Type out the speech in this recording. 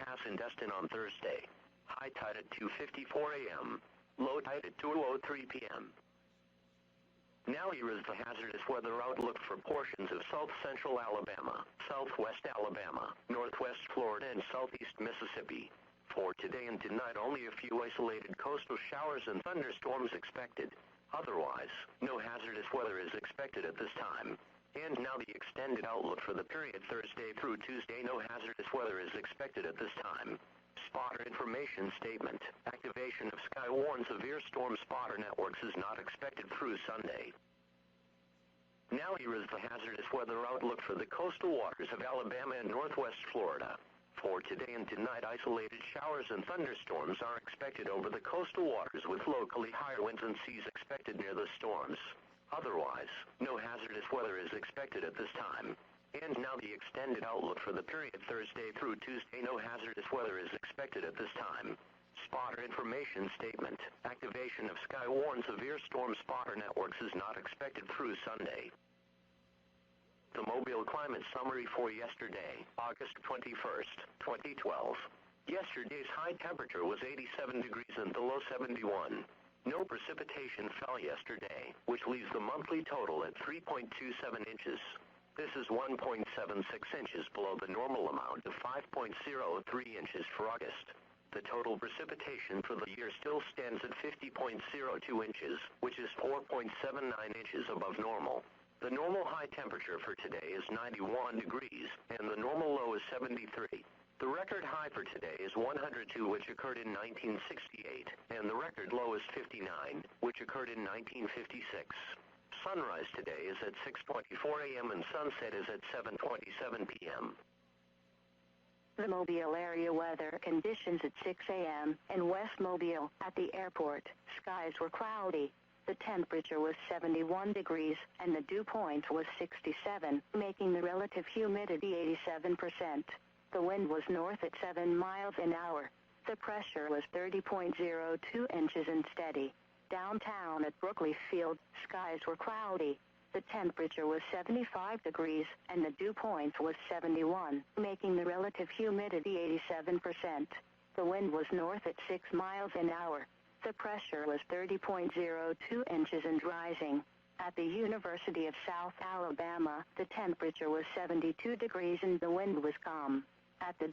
pass in Destin on Thursday. High tide at 2:54 a.m. Low tide at 2:03 p.m. Now here is the hazardous weather outlook for portions of south-central Alabama, southwest Alabama, northwest Florida, and southeast Mississippi. For today and tonight, only a few isolated coastal showers and thunderstorms expected. Otherwise, no hazardous weather is expected at this time. And now the extended outlook for the period Thursday through Tuesday. No hazardous weather is expected at this time. Spotter information statement. Activation of Skywarn Severe Storm Spotter Networks is not expected through Sunday. Now here is the hazardous weather outlook for the coastal waters of Alabama and northwest Florida. For today and tonight, isolated showers and thunderstorms are expected over the coastal waters with locally higher winds and seas expected near the storms. Otherwise, no hazardous weather is expected at this time. And now the extended outlook for the period Thursday through Tuesday. No hazardous weather is expected at this time. Spotter information statement. Activation of Skywarn Severe Storm Spotter Networks is not expected through Sunday. The Mobile Climate Summary for yesterday, August 21st, 2012. Yesterday's high temperature was 87 degrees and the low 71. No precipitation fell yesterday, which leaves the monthly total at 3.27 inches. This is 1.76 inches below the normal amount of 5.03 inches for August. The total precipitation for the year still stands at 50.02 inches, which is 4.79 inches above normal. The normal high temperature for today is 91 degrees, and the normal low is 73. The record high for today is 102, which occurred in 1968, and the record low is 59, which occurred in 1956. Sunrise today is at 6:24 a.m. and sunset is at 7:27 p.m. The Mobile area weather conditions at 6 a.m. in West Mobile. At the airport, skies were cloudy. The temperature was 71 degrees, and the dew point was 67, making the relative humidity 87%. The wind was north at 7 miles an hour. The pressure was 30.02 inches and steady. Downtown at Brookley Field, skies were cloudy. The temperature was 75 degrees, and the dew point was 71, making the relative humidity 87%. The wind was north at 6 miles an hour. The pressure was 30.02 inches and rising. At the University of South Alabama, the temperature was 72 degrees and the wind was calm. At the